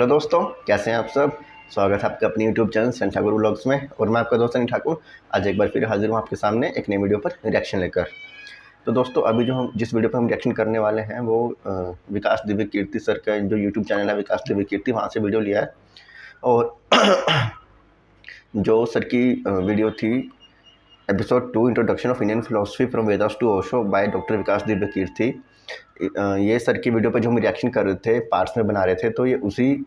Hello दोस्तों, कैसे हैं आप सब। स्वागत है आपका अपनी YouTube channel Sunny Thakur vlogs में। और मैं आपका दोस्त सनी ठाकुर आज एक बार फिर हाजिर हूँ आपके सामने एक नई वीडियो पर रिएक्शन लेकर। तो दोस्तों, अभी जो हम जिस वीडियो पर हम रिएक्शन करने वाले हैं वो विकास दिव्य कीर्ति सर का जो यूट्यूब चैनल है विकास दिव्य कीर्ति, वहाँ से वीडियो लिया है। और जो सर की वीडियो थी episode 2 introduction of Indian philosophy from Vedas to Osho by doctor Vikas Divyakirti, ये सर की वीडियो पर जो हम रिएक्शन कर रहे थे, पार्ट्स में बना रहे थे, तो ये उसी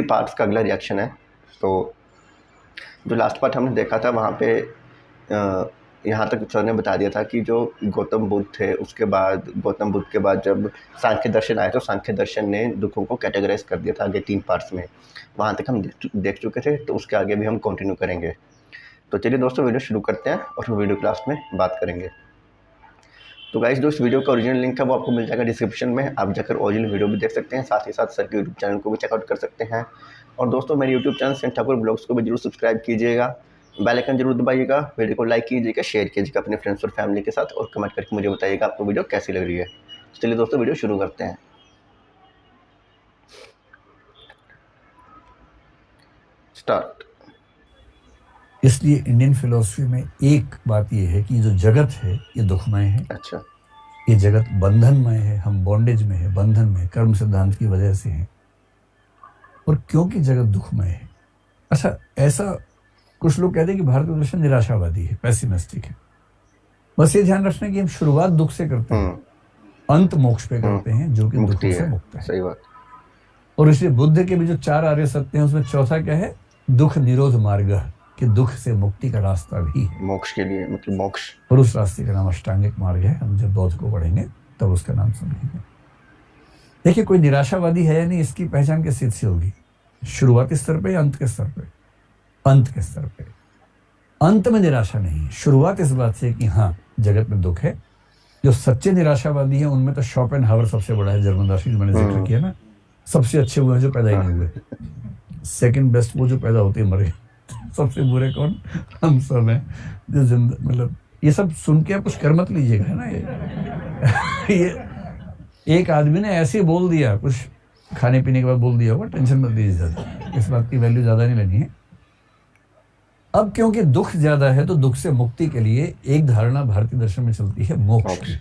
पार्ट्स का अगला रिएक्शन है। तो जो लास्ट पार्ट हमने देखा था वहाँ पे यहाँ तक सर ने बता दिया था कि जो गौतम बुद्ध थे, उसके बाद गौतम बुद्ध के बाद जब सांख्य दर्शन आया तो सांख्य दर्शन ने दुखों को कैटेगराइज कर दिया था आगे 3 पार्ट्स में। वहाँ तक हम देख चुके थे, तो उसके आगे भी हम कंटिन्यू करेंगे। तो चलिए दोस्तों, वीडियो शुरू करते हैं और फिर वीडियो क्लास में बात करेंगे। तो गाइस, जो इस वीडियो का ओरिजिनल लिंक है वो आपको मिल जाएगा डिस्क्रिप्शन में, आप जाकर ओरिजिनल वीडियो भी देख सकते हैं, साथ ही साथ सर के यूट्यूब चैनल को भी चेकआउट कर सकते हैं। और दोस्तों, मेरे YouTube channel Sunny Thakur blogs को भी जरूर सब्सक्राइब कीजिएगा, बेल आइकन जरूर दबाइएगा, वीडियो को लाइक कीजिएगा, शेयर कीजिएगा अपने फ्रेंड्स और फैमिली के साथ, और कमेंट करके मुझे बताइएगा आपको वीडियो कैसी लग रही है। चलिए दोस्तों, वीडियो शुरू करते हैं। स्टार्ट। इसलिए इंडियन फिलोसफी में एक बात यह है कि जो जगत है ये दुखमय है। अच्छा। ये जगत बंधनमय है, हम बॉन्डेज में है, बंधन में, कर्म सिद्धांत की वजह से है। और क्योंकि जगत दुखमय है, अच्छा, ऐसा कुछ लोग कहते हैं कि भारतीय दर्शन निराशावादी है, पैसिमिस्टिक है। बस ये ध्यान रखना कि हम शुरुआत दुख से करते हैं, अंत मोक्ष पे करते हैं, जो कि दुखों से मुक्त है। सही बात। और इसलिए बुद्ध के भी जो 4 आर्य सत्य हैं उसमें चौथा क्या है? दुख निरोध मार्ग, कि दुख से मुक्ति का रास्ता भी है, मोक्ष के लिए, मतलब मोक्ष। और उस रास्ते का नाम अष्टांगिक मार्ग है। हम जब बौद्ध को पढ़ेंगे तब उसका नाम समझेंगे। देखिए, कोई निराशावादी है या नहीं, इसकी पहचान किस चीज से होगी? शुरुआती स्तर पे या अंत के स्तर पे? अंत के स्तर पे। अंत में निराशा नहीं है, शुरुआत इस बात से कि हाँ, जगत में दुख है। जो सच्चे निराशावादी हैं उनमें तो शोपेनहावर सबसे बड़ा है, जर्मन दार्शनिक, मैंने जिक्र किया ना। सबसे अच्छे वो हैं जो पैदा ही नहीं हुए, सेकंड बेस्ट वो जो पैदा होते मर गए, सबसे बुरे कौन? हम सब हैं जो मतलब ये सब सुन के आप कुछ कर मत लीजिएगा, है ना। ये एक आदमी ने ऐसे बोल दिया, कुछ खाने पीने के बाद बोल दिया होगा, टेंशन मत लीजिए ज्यादा, इस बात की वैल्यू ज्यादा नहीं लेनी है। अब क्योंकि दुख ज्यादा है तो दुख से मुक्ति के लिए एक धारणा भारतीय दर्शन में चलती है, मोक्ष की।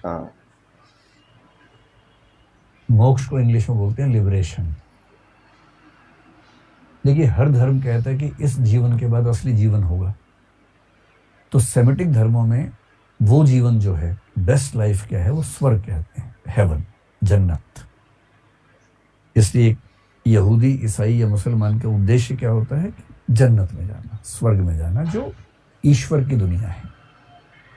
मोक्ष को इंग्लिश में बोलते हैं लिबरेशन। देखिए, हर धर्म कहता है कि इस जीवन के बाद असली जीवन होगा। तो सेमिटिक धर्मों में वो जीवन जो है, बेस्ट लाइफ क्या है, वो स्वर्ग कहते हैं, हेवन, जन्नत। इसलिए यहूदी, ईसाई या मुसलमान का उद्देश्य क्या होता है? जन्नत में जाना, स्वर्ग में जाना, जो ईश्वर की दुनिया है।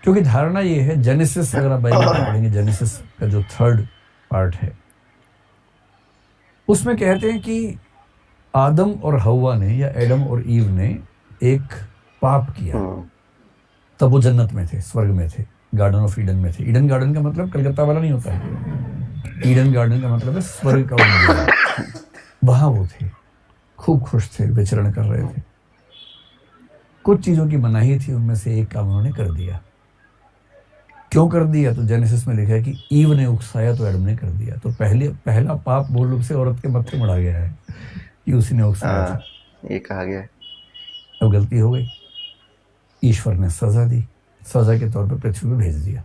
क्योंकि धारणा ये है, जेनेसिस अगर आप बाइबल में पढ़ेंगे, जेनेसिस का जो 3rd पार्ट है उसमें कहते हैं कि आदम और हव्वा ने, या एडम और ईव ने एक पाप किया, तब वो जन्नत में थे, स्वर्ग में थे, गार्डन ऑफ ईडन में थे। ईडन गार्डन का मतलब कलकत्ता वाला नहीं होता है, ईडन गार्डन का मतलब है स्वर्ग का उद्यान। वहां वो थे, खूब खुश थे, विचरण कर रहे थे। कुछ चीजों की मनाही थी, उनमें से एक काम उन्होंने कर दिया। क्यों कर दिया? तो जेनेसिस में लिखा है कि ईव ने उकसाया तो एडम ने कर दिया। तो पहला पाप मूल रूप से औरत के मत्थे मढ़ा गया है कि उसी ने उकसाया था, ये कहा गया है। अब गलती हो गई, ईश्वर ने सजा दी, सजा के तौर पर पृथ्वी पे भेज दिया।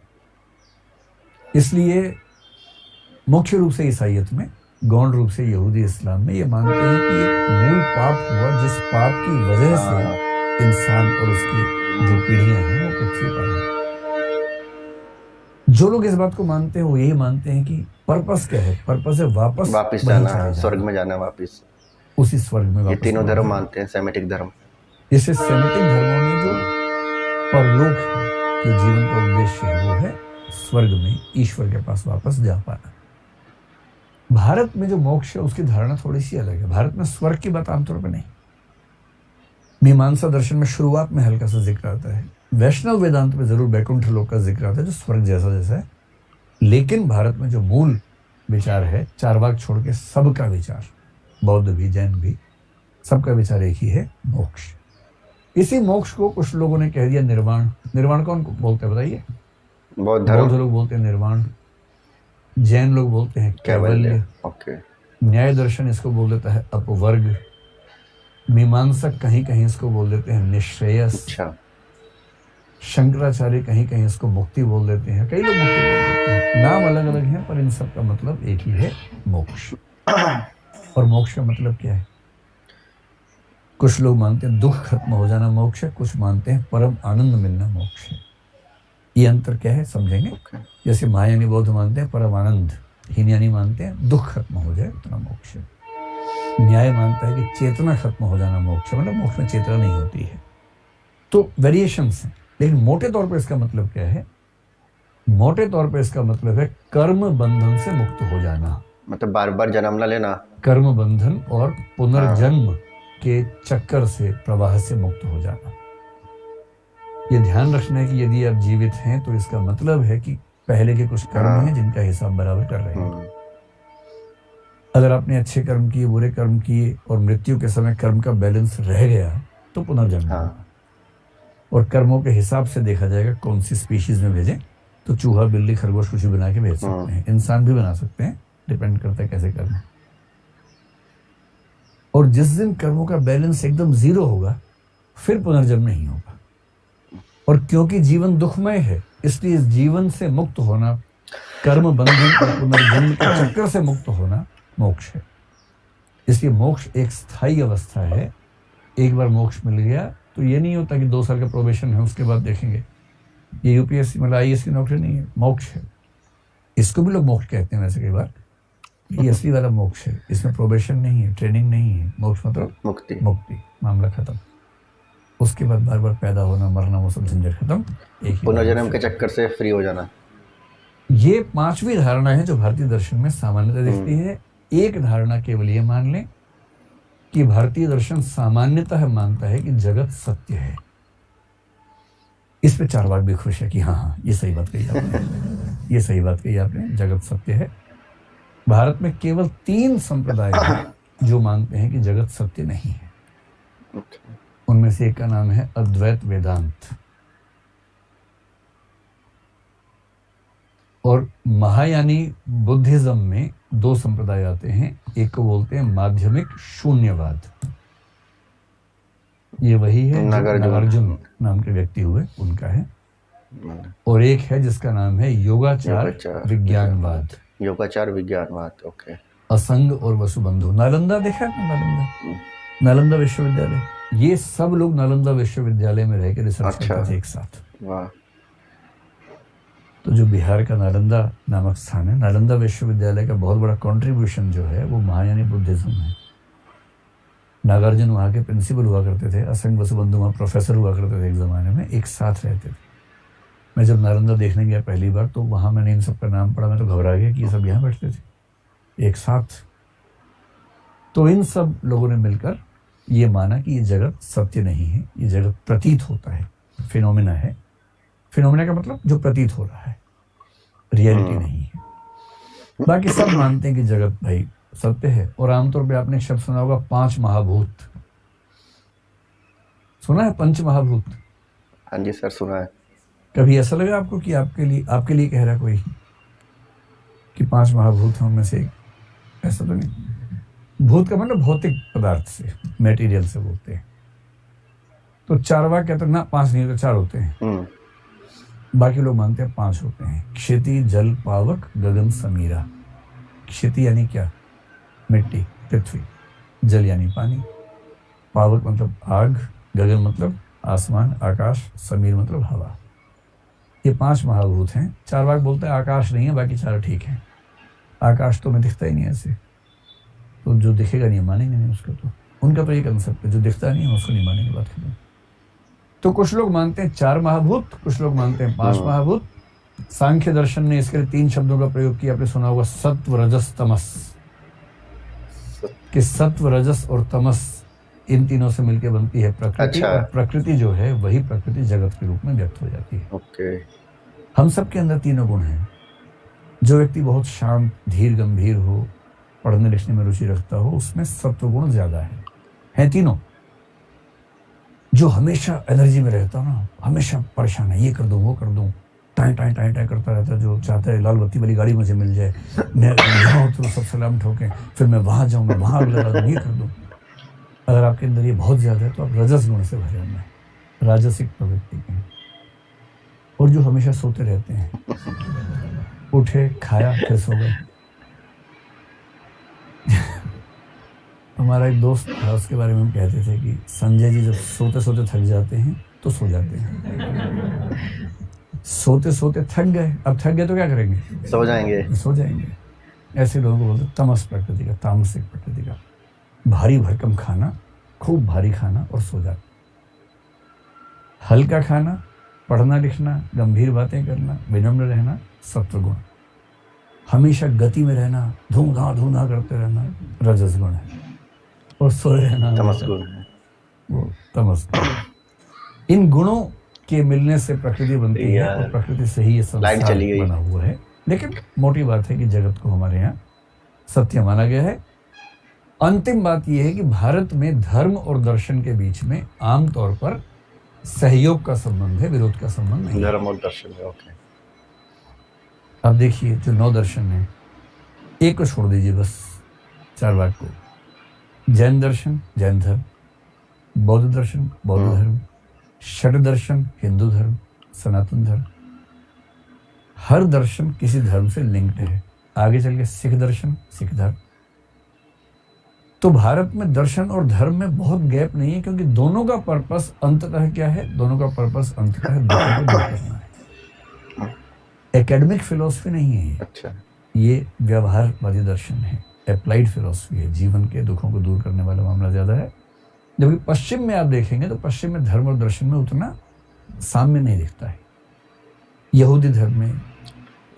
इसलिए मुख्य रूप से ईसाइयत में, गौण रूप से यहूदी इस्लाम में ये मानते हैं कि एक मूल पाप हुआ, जिस पाप की वजह से इंसान और उसकी जो पीढ़ियां हैं वो पृथ्वी पर हैं। जो लोग इस बात को मानते हैं वो यही मानते हैं कि पर्पस क्या है? पर्पस है वापस जाना, स्वर्ग में जाना, वापस उसी स्वर्ग में वापस। ये तीनों धर्म मानते हैं, सेमिटिक धर्म। इसे सेमिटिक धर्मों में जो परलोक है, जो जीवन का उद्देश्य है, वो है स्वर्ग में ईश्वर के पास वापस जा पाना। भारत में जो मोक्ष है उसकी धारणा थोड़ी सी अलग है। भारत में स्वर्ग की बात आमतौर पर नहीं, मीमांसा दर्शन में शुरुआत में हल्का सा जिक्र आता है, वैष्णव वेदांत में जरूर वैकुंठ लोक का जिक्र आता है, जो स्वर्ग जैसा जैसा है। लेकिन भारत में जो मूल विचार है, चारवाक छोड़ के सबका विचार, बौद्ध भी, जैन भी, सबका विचार एक ही है, मोक्ष। इसी मोक्ष को कुछ लोगों ने कह दिया निर्वाण। निर्वाण कौन बोलते हैं बताइए? बौद्ध लोग बोलते हैं निर्वाण, जैन लोग बोलते हैं कैवल्य, न्याय दर्शन इसको बोल देता है अपवर्ग, मीमांसक कहीं कहीं इसको बोल देते हैं निश्रेयस, अच्छा, शंकराचार्य कहीं कहीं इसको मुक्ति बोल देते हैं, कई लोग मुक्ति बोल देते हैं, नाम अलग अलग हैं पर इन सब का मतलब एक ही है, मोक्ष। और मोक्ष का मतलब क्या है? कुछ लोग मानते हैं दुख खत्म हो जाना मोक्ष है, कुछ मानते हैं परम आनंद मिलना मोक्ष है। ये अंतर क्या है समझेंगे। जैसे महायानी बौद्ध मानते हैं परम आनंद, हीनयानी मानते हैं दुख खत्म हो जाए उतना मोक्ष है। न्याय मानता है कि चेतना खत्म हो जाना मोक्ष है, मतलब मोक्ष में चेतना नहीं होती है। तो वेरिएशंस हैं, लेकिन मोटे तौर पर इसका मतलब क्या है? मोटे तौर पर इसका मतलब है कर्म बंधन से मुक्त हो जाना, मतलब बार बार जन्म न लेना, कर्म बंधन और पुनर्जन्म के चक्कर से, प्रवाह से मुक्त हो जाना। ये ध्यान रखना है कि यदि आप जीवित हैं तो इसका मतलब है कि पहले के कुछ कर्म हैं जिनका हिसाब बराबर कर रहे हैं। अगर आपने अच्छे कर्म किए, बुरे कर्म किए और मृत्यु के समय कर्म का बैलेंस रह गया तो पुनर्जन्म होगा। और कर्मों के हिसाब से देखा जाएगा कौन सी स्पीशीज में भेजें। तो चूहा, बिल्ली, खरगोश कुछ भी बना के भेज सकते हैं, इंसान भी बना सकते हैं, डिपेंड करता है कैसे करना। और जिस दिन कर्मों का बैलेंस एकदम जीरो होगा फिर पुनर्जन्म नहीं होगा। और क्योंकि जीवन दुखमय है इसलिए इस जीवन से मुक्त होना, कर्म बंधन और पुनर्जन्म के चक्कर से मुक्त होना मोक्ष है। इसलिए मोक्ष एक स्थायी अवस्था है। एक बार मोक्ष मिल गया तो ये नहीं होता कि 2 साल का प्रोबेशन है उसके बाद देखेंगे। ये यूपीएससी मतलब आईएएस की नौकरी नहीं है, मोक्ष है। इसको भी लोग मोक्ष कहते हैं वैसे कई बार। ये असली वाला मोक्ष है, इसमें प्रोबेशन नहीं है, ट्रेनिंग नहीं है। मोक्ष मतलब मुक्ति, मुक्ति, मामला खत्म। उसके बाद बार बार पैदा होना, मरना, वो सब झंझट खत्म। एक पुनर्जन्म के चक्कर से फ्री हो जाना। ये 5वीं धारणा है जो भारतीय दर्शन में सामान्यतः दिखती है। एक धारणा केवल ये मान लें कि भारतीय दर्शन सामान्यतः मानता है कि जगत सत्य है। इस पे चारवाक भी खुश है कि हाँ ये सही बात कही आपने, ये सही बात कही आपने, जगत सत्य है। भारत में केवल 3 संप्रदाय हैं जो मानते हैं कि जगत सत्य नहीं है। उनमें से एक का नाम है अद्वैत वेदांत। और महायानी बुद्धिज्म में 2 संप्रदाय आते हैं। एक को बोलते हैं माध्यमिक शून्यवाद, ये वही है नागार्जुन नाम के व्यक्ति हुए, उनका है। और एक है जिसका नाम है योगाचार विज्ञानवाद। योगाचार विज्ञानवाद, ओके। असंग और वसुबंधु। नालंदा देखा है ना, नालंदा विश्वविद्यालय, ये सब लोग नालंदा विश्वविद्यालय में रह के रिसर्च करते थे एक साथ। वाह। तो जो बिहार का नालंदा नामक स्थान है, नालंदा विश्वविद्यालय का बहुत बड़ा कंट्रीब्यूशन जो है वो महायानी बुद्धिज्म है। नागार्जुन वहाँ के प्रिंसिपल हुआ करते थे, असंग वसुबंधु वहाँ प्रोफेसर हुआ करते थे, एक ज़माने में एक साथ रहते थे। मैं जब नालंदा देखने गया पहली बार तो वहाँ मैंने इन सब का नाम पढ़ा, मैं तो घबरा गया कि ये सब यहाँ बैठते थे एक साथ। तो इन सब लोगों ने मिलकर ये माना कि ये जगत सत्य नहीं है, ये जगत प्रतीत होता है, फिनोमिना है। फिनोमिना का मतलब जो प्रतीत हो रहा है, रियलिटी नहीं है। बाकी सब मानते हैं कि जगत भाई सत्य है। और आमतौर पे आपने शब्द सुना होगा 5 महाभूत, सुना है? 5 महाभूत। हाँ जी सर, सुना है। कभी ऐसा लगा आपको कि आपके लिए कह रहा कोई कि 5 महाभूत हैं उनमें से एक? ऐसा तो नहीं। भूत का मतलब भौतिक पदार्थ से, मेटीरियल से बोलते हैं। तो चारवाक कहते हैं ना 5 नहीं होते, 4 होते हैं। बाकी लोग मानते हैं 5 होते हैं। क्षिति, जल, पावक, गगन, समीरा। क्षिति यानी क्या? मिट्टी, पृथ्वी। जल यानी पानी। पावक मतलब आग। गगन मतलब आसमान, आकाश। समीर मतलब हवा। ये 5 महाभूत हैं। चारवाक बोलते हैं आकाश नहीं है, बाकी 4 ठीक हैं। आकाश तो हमें दिखता ही नहीं ऐसे, तो जो दिखेगा नहीं मानेंगे नहीं उसको। तो उनका तो ये कंसेप्ट है, जो दिखता नहीं है उसको नहीं मानेंगे, बात खत्म। तो कुछ लोग मानते हैं 4 महाभूत, कुछ लोग मानते हैं 5 महाभूत। सांख्य दर्शन ने इसके लिए 3 शब्दों का प्रयोग किया। आपने सुना होगा सत्व, रजस, तमस। कि सत्व, रजस और तमस इन तीनों से मिलकर बनती है प्रकृति। और प्रकृति जो है वही प्रकृति जगत के रूप में व्यक्त हो जाती है। ओके। हम सबके अंदर तीनों गुण हैं। जो व्यक्ति बहुत शांत, धीर, गंभीर हो, पढ़ने लिखने में रुचि रखता हो, उसमें सत्व गुण ज्यादा है तीनों। जो हमेशा एनर्जी में रहता हो ना, हमेशा परेशान है, ये कर दूं वो कर दूं, टाई टाई टाई टाई करता रहता है, जो चाहता है लाल बत्ती वाली गाड़ी मुझे मिल जाए, मैं यहाँ उतरूँ, सब सलाम ठोकें, फिर मैं वहाँ जाऊँ, मैं वहाँ आग लगा दूँ, ये कर दूँ। अगर आपके अंदर ये बहुत ज़्यादा है तो आप रजस गुण से भरे हुए हैं, राजसिक प्रवृत्ति के हैं। और जो हमेशा सोते रहते हैं, उठे, खाया, फिर सो गए। हमारा एक दोस्त था, उसके बारे में हम कहते थे कि संजय जी जब सोते सोते थक जाते हैं तो सो जाते हैं। सोते सोते थक गए, अब थक गए तो क्या करेंगे? सो जाएंगे। सो जाएंगे। ऐसे लोगों को बोलते तमस प्रकृति का, तामसिक प्रकृति का। भारी भरकम खाना, खूब भारी खाना और सो जाना। हल्का खाना, पढ़ना लिखना, गंभीर बातें करना, विनम्र रहना, सत्वगुण। हमेशा गति में रहना, धूमधा करते रहना, रजस गुण है। और सोए रहना तमस गुण है, वो तमस गुण। इन गुणों के मिलने से प्रकृति बनती है और प्रकृति से ही ये संसार बना हुआ है। लेकिन मोटी बात है कि जगत को हमारे यहाँ सत्य माना गया है। अंतिम बात यह है कि भारत में धर्म और दर्शन के बीच में आमतौर पर सहयोग का संबंध है, विरोध का संबंध नहीं। धर्म और दर्शन है, ओके। अब देखिए जो 9 दर्शन है, एक को छोड़ दीजिए बस, चारवाक को। जैन दर्शन, जैन धर्म, बौद्ध दर्शन, बौद्ध धर्म, षट दर्शन, हिंदू धर्म, सनातन धर्म। हर दर्शन किसी धर्म से लिंक्ड है। आगे चल के सिख दर्शन, सिख धर्म। तो भारत में दर्शन और धर्म में बहुत गैप नहीं है, क्योंकि दोनों का पर्पस अंततः क्या है? दोनों का पर्पस अंततः दुखों को दूर करना है। एकेडमिक फिलॉसफी नहीं है ये। अच्छा। ये व्यवहारवादी दर्शन है, अप्लाइड फिलॉसफी है। जीवन के दुखों को दूर करने वाला मामला ज्यादा है। जबकि पश्चिम में आप देखेंगे तो पश्चिम में धर्म और दर्शन में उतना साम्य नहीं दिखता है। यहूदी धर्म में,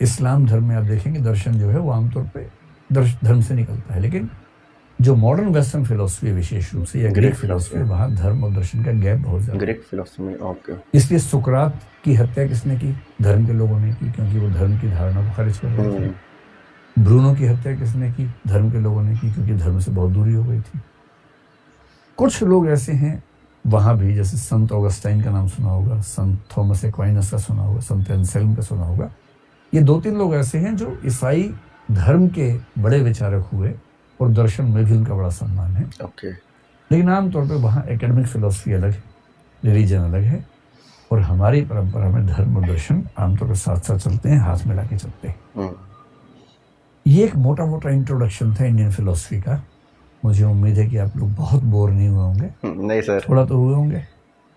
इस्लाम धर्म में आप देखेंगे दर्शन जो है वो आमतौर पे धर्म से निकलता है। लेकिन जो मॉडर्न वेस्टर्न फिलॉसफी है, विशेष रूप से या ग्रीक फिलॉसफी, वहाँ धर्म और दर्शन का गैप बहुत ज्यादा। ग्रीक फिलॉसफी में, ओके। इसलिए सुकरात की हत्या किसने की? धर्म के लोगों ने की, क्योंकि वो धर्म की धारणा को खारिज कर रहे थे। ब्रूनो की हत्या किसने की? धर्म के लोगों ने की, क्योंकि धर्म से बहुत दूरी हो गई थी। कुछ लोग ऐसे हैं वहां भी, जैसे संत ऑगस्टाइन का नाम सुना होगा, संत थॉमस एक्वाइनस का सुना होगा, संत एंसेल्म का सुना होगा। ये 2-3 लोग ऐसे हैं जो ईसाई धर्म के बड़े विचारक हुए और दर्शन में भी उनका बड़ा सम्मान है। ओके। लेकिन आमतौर पर वहाँ एकेडमिक फिलॉसफी अलग है, रिलीजन अलग है, और हमारी परंपरा में धर्म और दर्शन आमतौर पर साथ साथ चलते हैं, हाथ मिला के चलते हैं। ये एक मोटा मोटा इंट्रोडक्शन था इंडियन फिलॉसफी का। मुझे उम्मीद है कि आप लोग बहुत बोर नहीं हुए होंगे। नहीं सर, थोड़ा तो हुए होंगे।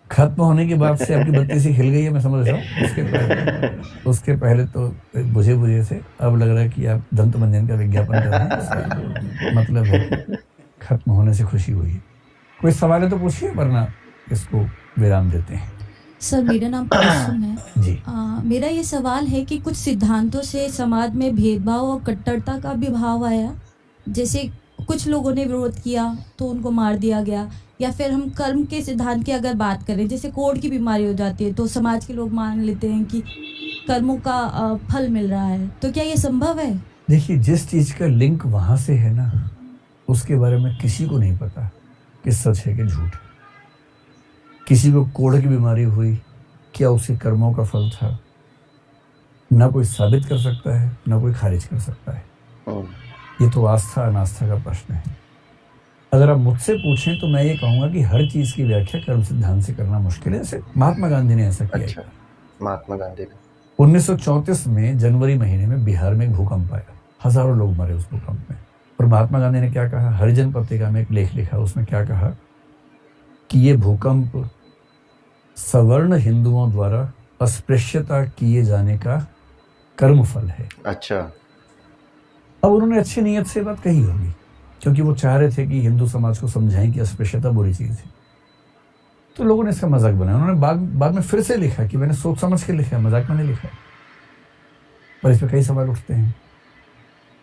खत्म होने के बाद से आपकी बत्ती सी खिल गई है, मैं समझ रहा हूँ। उसके पहले तो बुझे बुझे थे, अब लग रहा है कि आप दंत मंजन का विज्ञापन कर रहे हैं। मतलब है खत्म होने से खुशी हुई है। कोई सवाल है तो पूछिए, वरना इसको विराम देते हैं। सर मेरा नाम कुसुम है जी। मेरा ये सवाल है कि कुछ सिद्धांतों से समाज में भेदभाव और कट्टरता का भी भाव आया। जैसे कुछ लोगों ने विरोध किया तो उनको मार दिया गया, या फिर हम कर्म के सिद्धांत की अगर बात करें, जैसे कोढ़ की बीमारी हो जाती है तो समाज के लोग मान लेते हैं कि कर्मों का फल मिल रहा है। तो क्या ये संभव है? देखिए, जिस चीज का लिंक वहां से है ना, उसके बारे में किसी को नहीं पता कि सच है कि झूठ है। किसी को कोढ़ की बीमारी हुई, क्या उसके कर्मों का फल था? ना कोई साबित कर सकता है, ना कोई खारिज कर सकता है। ये तो आस्था अनास्था का प्रश्न है। अगर आप मुझसे पूछें तो मैं ये कहूँगा कि हर चीज की व्याख्या कर्म सिद्धांत से करना मुश्किल है। जैसे महात्मा गांधी ने ऐसा किया। अच्छा, महात्मा गांधी ने 1934 में जनवरी महीने में बिहार में एक भूकंप आया, हजारों लोग मरे उस भूकंप में। और महात्मा गांधी ने क्या कहा? हरिजन पत्रिका में एक लेख लिखा, उसमें क्या कहा कि ये भूकंप सवर्ण हिंदुओं द्वारा अस्पृश्यता किए जाने का कर्मफल है। अच्छा। अब उन्होंने अच्छी नीयत से बात कही होगी, क्योंकि वो चाह रहे थे कि हिंदू समाज को समझाएं कि अस्पृश्यता बुरी चीज है। तो लोगों ने इसका मजाक बनाया। उन्होंने बाद में फिर से लिखा कि मैंने सोच समझ के लिखा है, मजाक में नहीं लिखा। पर इस पर कई सवाल उठते हैं।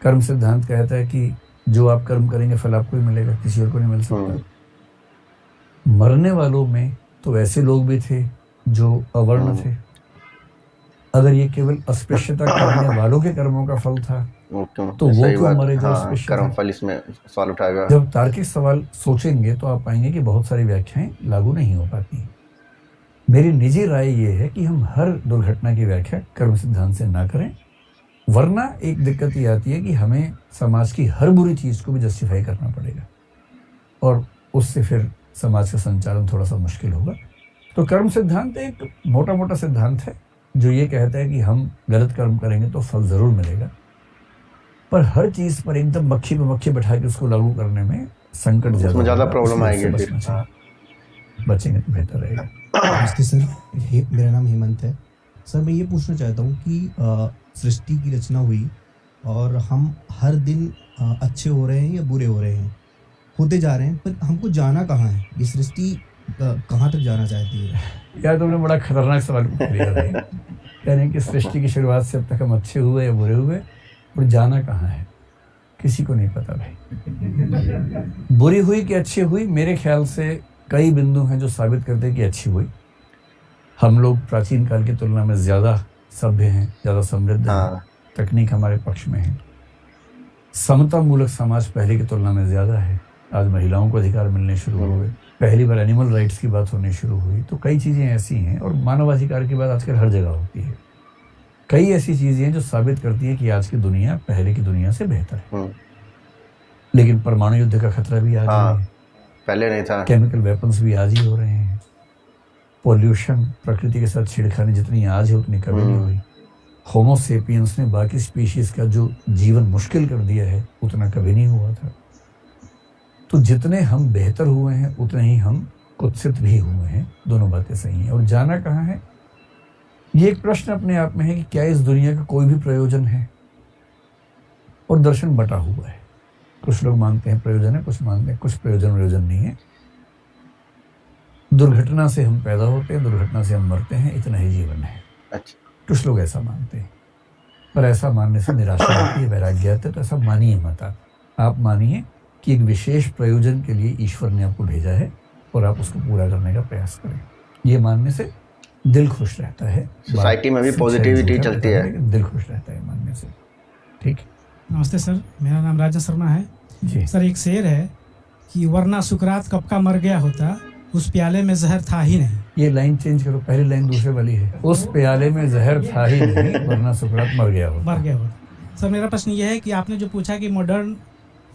कर्म सिद्धांत कहता है कि जो आप कर्म करेंगे फल आपको ही मिलेगा, किसी और को नहीं मिल सकता। मरने वालों में तो ऐसे लोग भी थे जो अवर्ण थे। अगर ये केवल अस्पृश्यता करने वालों के कर्मों का फल था तो वो क्यों मरे जो अस्पृश्य कर्म फल इसमें सवाल उठाएगा। जब तार्किक सवाल सोचेंगे तो आप पाएंगे कि बहुत सारी व्याख्याएं लागू नहीं हो पाती। मेरी निजी राय ये है कि हम हर दुर्घटना की व्याख्या कर्म सिद्धांत से ना करें, वरना एक दिक्कत ये आती है कि हमें समाज की हर बुरी चीज़ को भी जस्टिफाई करना पड़ेगा और उससे फिर समाज का संचालन थोड़ा सा मुश्किल होगा। तो कर्म सिद्धांत एक मोटा मोटा सिद्धांत है जो ये कहता है कि हम गलत कर्म करेंगे तो फल ज़रूर मिलेगा, पर हर चीज़ पर एकदम मक्खी पे मक्खी बैठा के उसको लागू करने में संकट ज़्यादा प्रॉब्लम आएगी फिर। बचेंगे तो बेहतर रहेगा। नमस्ते सर, मेरा नाम हेमंत है। सर मैं ये पूछना चाहता हूँ कि सृष्टि की रचना हुई और हम हर दिन अच्छे हो रहे हैं या बुरे हो रहे हैं, होते जा रहे हैं, पर हमको जाना कहाँ है? ये सृष्टि कहाँ तक जाना चाहती है? यार तुमने बड़ा खतरनाक सवाल पूछ लिया भाई। कह रहे हैं कि सृष्टि की शुरुआत से अब तक हम अच्छे हुए या बुरे हुए, और जाना कहाँ है किसी को नहीं पता भाई। बुरी हुई कि अच्छी हुई, मेरे ख्याल से कई बिंदु हैं जो साबित करते हैं कि अच्छी हुई। हम लोग प्राचीन काल की तुलना में ज़्यादा सभ्य हैं, ज़्यादा समृद्ध हैं, तकनीक हमारे पक्ष में है, समता मूलक समाज पहले की तुलना में ज़्यादा है। आज महिलाओं को अधिकार मिलने शुरू हो गए, पहली बार एनिमल राइट्स की बात होनी शुरू हुई। तो कई चीज़ें ऐसी हैं, और मानवाधिकार की बात आजकल हर जगह होती है। कई ऐसी चीज़ें हैं जो साबित करती है कि आज की दुनिया पहले की दुनिया से बेहतर है। लेकिन परमाणु युद्ध का खतरा भी आज है, पहले नहीं था। केमिकल वेपन्स भी आज ही हो रहे हैं। पॉल्यूशन, प्रकृति के साथ छेड़खानी जितनी आज है उतनी कभी नहीं हुई। होमो सेपियंस ने बाकी स्पीशीज का जो जीवन मुश्किल कर दिया है उतना कभी नहीं हुआ था। तो जितने हम बेहतर हुए हैं उतने ही हम कुत्सित भी हुए हैं। दोनों बातें सही हैं। और जाना कहाँ है, ये एक प्रश्न अपने आप में है कि क्या इस दुनिया का कोई भी प्रयोजन है? और दर्शन बटा हुआ है। कुछ लोग मानते हैं प्रयोजन है, कुछ मानते हैं कुछ प्रयोजन नहीं है। दुर्घटना से हम पैदा होते हैं, दुर्घटना से हम मरते हैं, इतना ही जीवन है। अच्छा, कुछ लोग ऐसा मानते हैं, पर ऐसा मानने से निराशा होती है, वैराग्य आता है। तो ऐसा मानिए मत। आप मानिए कि एक विशेष प्रयोजन के लिए ईश्वर ने आपको भेजा है और आप उसको पूरा करने का प्रयास करें। ये मानने से दिल खुश रहता है। सोसाइटी में भी पॉजिटिविटी चलती है, दिल खुश रहता है मानने से। ठीक। नमस्ते सर, मेरा नाम राजा शर्मा है जी। सर, एक शेर है कि वरना सुकरात कब का मर गया होता, उस प्याले में जहर था ही नहीं। ये लाइन चेंज करो, पहली लाइन दूसरे वाली है। उस प्याले में जहर था ही नहीं, वरना सुकरात मर गया होता। सर मेरा प्रश्न ये है कि आपने जो पूछा कि मॉडर्न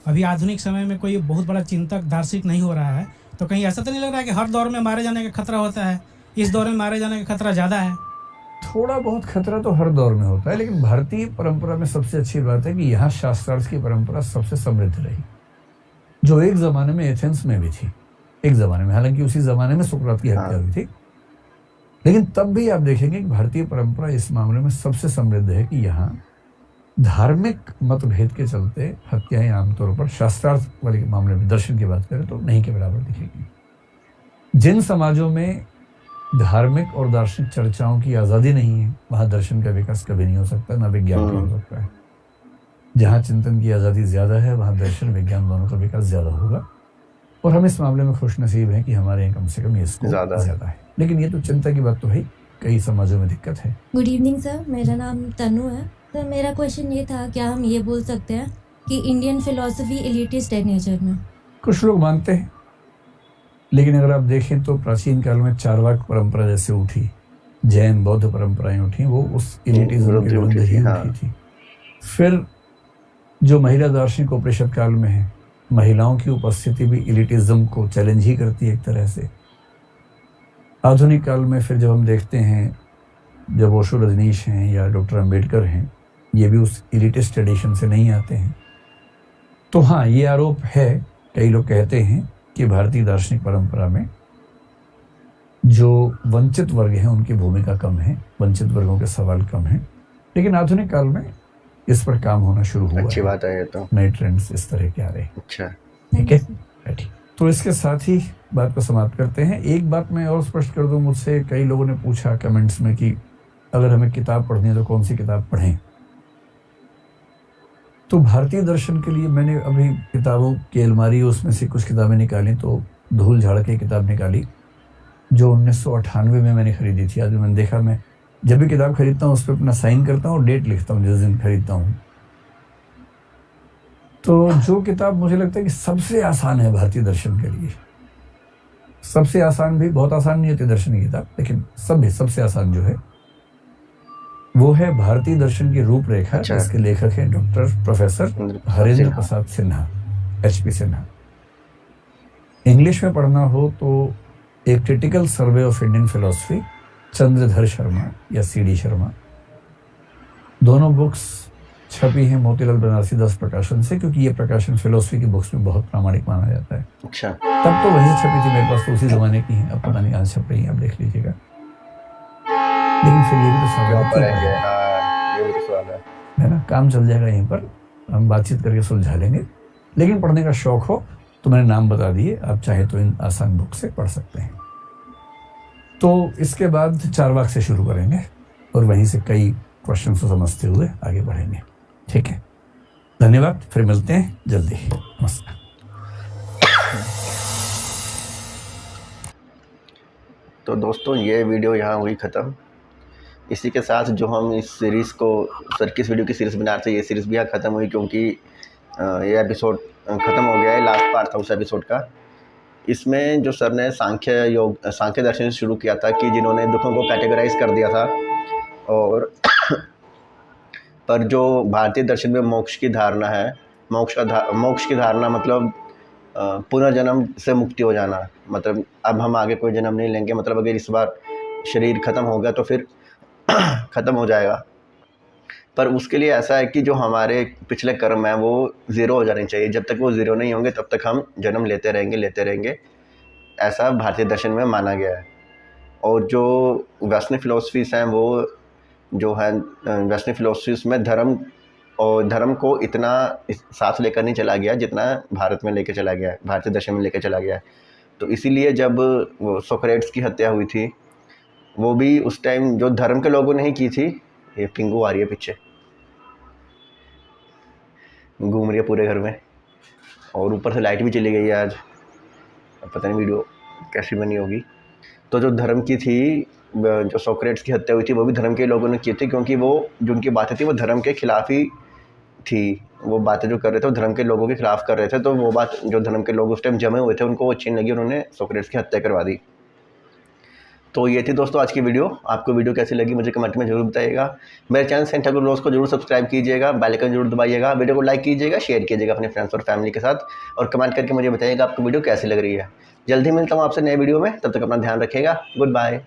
अभी आधुनिक समय में कोई बहुत बड़ा चिंतक दार्शनिक नहीं हो रहा है, तो कहीं ऐसा तो नहीं लग रहा है कि हर दौर में मारे जाने का खतरा होता है, इस दौर में मारे जाने का खतरा ज़्यादा है? थोड़ा बहुत खतरा तो हर दौर में होता है, लेकिन भारतीय परंपरा में सबसे अच्छी बात है कि यहाँ शास्त्रार्थ की परंपरा सबसे समृद्ध रही, जो एक ज़माने में एथेंस में भी थी। एक ज़माने में, हालांकि उसी ज़माने में सुकरात की हत्या हुई थी, लेकिन तब भी आप देखेंगे कि भारतीय परंपरा इस मामले में सबसे समृद्ध है कि यहाँ धार्मिक मतभेद के चलते हत्याएं आमतौर पर शास्त्रार्थ वाले मामले में, दर्शन की बात करें तो नहीं के बराबर दिखेगी। जिन समाजों में धार्मिक और दार्शनिक चर्चाओं की आज़ादी नहीं है, वहाँ दर्शन का विकास कभी नहीं हो सकता, ना विज्ञान का हो सकता है। जहाँ चिंतन की आज़ादी ज़्यादा है, वहाँ दर्शन विज्ञान दोनों का विकास ज़्यादा होगा। और हम इस मामले में खुश नसीब हैं कि हमारे यहाँ कम से कम ये स्कोप ज़्यादा है। लेकिन ये तो चिंता की बात तो है, कई समाजों में दिक्कत है। गुड इवनिंग सर, मेरा नाम तनु है। तो मेरा क्वेश्चन ये था, क्या हम ये बोल सकते हैं कि इंडियन फिलॉसफी एलिटिस्ट है नेचर में? कुछ लोग मानते हैं, लेकिन अगर आप देखें तो प्राचीन काल में चारवाक परंपरा जैसे उठी, जैन बौद्ध परंपराएं उठी, वो उस एलिटिज्म के विरुद्ध ही उठी थी। फिर जो महिला दार्शनिक उपनिषद काल में है, महिलाओं की उपस्थिति भी एलिटिज्म को चैलेंज ही करती है एक तरह से। आधुनिक काल में फिर जब हम देखते हैं, जब ओशो रजनीश हैं या डॉक्टर अंबेडकर हैं, ये भी उस एलिटिस्ट ट्रेडिशन से नहीं आते हैं। तो हाँ, ये आरोप है, कई लोग कहते हैं कि भारतीय दार्शनिक परंपरा में जो वंचित वर्ग हैं उनकी भूमिका कम है, वंचित वर्गों के सवाल कम हैं। लेकिन आधुनिक काल में इस पर काम होना शुरू हुआ। अच्छी बात है ये तो। नए ट्रेंड्स इस तरह के आ रहे हैं। अच्छा, ठीक है, बैठिए। तो इसके साथ ही बात को समाप्त करते हैं। एक बात मैं और स्पष्ट कर दूं, मुझसे कई लोगों ने पूछा कमेंट्स में कि अगर हमें किताब पढ़नी है तो कौन सी किताब पढ़ें। तो भारतीय दर्शन के लिए मैंने अभी किताबों की अलमारी, उसमें से कुछ किताबें निकाली। तो धूल झाड़ के किताब निकाली जो 1998 में मैंने खरीदी थी। आज मैंने देखा, मैं जब भी किताब खरीदता हूँ उस पर अपना साइन करता हूँ और डेट लिखता हूँ जिस दिन खरीदता हूँ। तो जो किताब मुझे लगता है कि सबसे आसान है भारतीय दर्शन के लिए, सबसे आसान भी, बहुत आसान नहीं होती दर्शन की किताब, लेकिन सबसे आसान जो है वो है भारतीय दर्शन की रूपरेखा, अच्छा। जिसके लेखक हैं doctor professor Harendra Prasad Sinha, HP Sinha. English में पढ़ना हो तो a critical survey of Indian philosophy, Chandradhar Sharma या CD शर्मा। दोनों बुक्स छपी हैं मोतीलाल बनारसी दास प्रकाशन से, क्योंकि ये प्रकाशन फिलोसफी की बुक्स में बहुत प्रामाणिक माना जाता है। अच्छा। तब तो वही छपी थी, मेरे पास तो उसी जमाने की है, अब पता नहीं आज छप रही है, आप देख लीजिएगा। लेकिन फिर ये भी तो सवाल है ना, काम चल जाएगा यहीं पर, हम बातचीत करके सुलझा लेंगे। लेकिन पढ़ने का शौक हो तो मैंने नाम बता दिए, आप चाहे तो इन आसान बुक से पढ़ सकते हैं। तो इसके बाद चारवाक से शुरू करेंगे और वहीं से कई क्वेश्चन को समझते हुए आगे बढ़ेंगे। ठीक है, धन्यवाद, फिर मिलते हैं जल्दी ही। नमस्कार। तो दोस्तों, ये वीडियो यहाँ हुई ख़त्म। इसी के साथ जो हम इस सीरीज़ को, सर किस वीडियो की सीरीज़ बना रहे थे, ये सीरीज़ भी यहाँ ख़त्म हुई, क्योंकि ये एपिसोड ख़त्म हो गया है। लास्ट पार्ट था उस एपिसोड का। इसमें जो सर ने सांख्य दर्शन से शुरू किया था, कि जिन्होंने दुखों को कैटेगराइज कर दिया था, और पर जो भारतीय दर्शन में मोक्ष की धारणा है, मोक्ष की धारणा मतलब पुनर्जन्म से मुक्ति हो जाना, मतलब अब हम आगे कोई जन्म नहीं लेंगे, मतलब अगर इस बार शरीर ख़त्म हो गया तो फिर ख़त्म हो जाएगा। पर उसके लिए ऐसा है कि जो हमारे पिछले कर्म हैं वो ज़ीरो हो जाने चाहिए। जब तक वो ज़ीरो नहीं होंगे तब तक हम जन्म लेते रहेंगे, ऐसा भारतीय दर्शन में माना गया है। और जो वेस्टर्न फिलोसफीज़ हैं, वो जो है वेस्टर्न फिलोसफीज़ में धर्म को इतना साथ लेकर नहीं चला गया जितना भारत में लेके चला गया है, भारतीय दर्शन में लेके चला गया है। तो इसीलिए जब वो सोक्रेट्स की हत्या हुई थी, वो भी उस टाइम जो धर्म के लोगों ने ही की थी। ये पिंगू आ रही है पीछे, घूम रही है पूरे घर में, और ऊपर से लाइट भी चली गई है आज। अब पता नहीं वीडियो कैसी बनी होगी। तो जो धर्म की थी, जो सोक्रेट्स की हत्या हुई थी, वो भी धर्म के लोगों ने की थी, क्योंकि वो जो उनकी बातें थी वो धर्म के खिलाफ ही थी। वो बातें जो कर रहे थे वो धर्म के लोगों के खिलाफ कर रहे थे। तो वो बात जो धर्म के लोग उस टाइम जमे हुए थे उनको वो अच्छी नहीं लगी, उन्होंने सोक्रेट्स की हत्या करवा दी। तो ये थी दोस्तों आज की वीडियो। आपको वीडियो कैसी लगी मुझे कमेंट में जरूर बताइएगा। मेरे चैनल सेंट ठाकुर व्लॉग्स को जरूर सब्सक्राइब कीजिएगा, बेल आइकन जरूर दबाइएगा, वीडियो को लाइक कीजिएगा, शेयर कीजिएगा अपने फ्रेंड्स और फैमिली के साथ, और कमेंट करके मुझे बताइएगा आपको वीडियो कैसी लग रही है। जल्दी मिलता हूँ आपसे नए वीडियो में, तब तक अपना ध्यान रखिएगा। Good bye.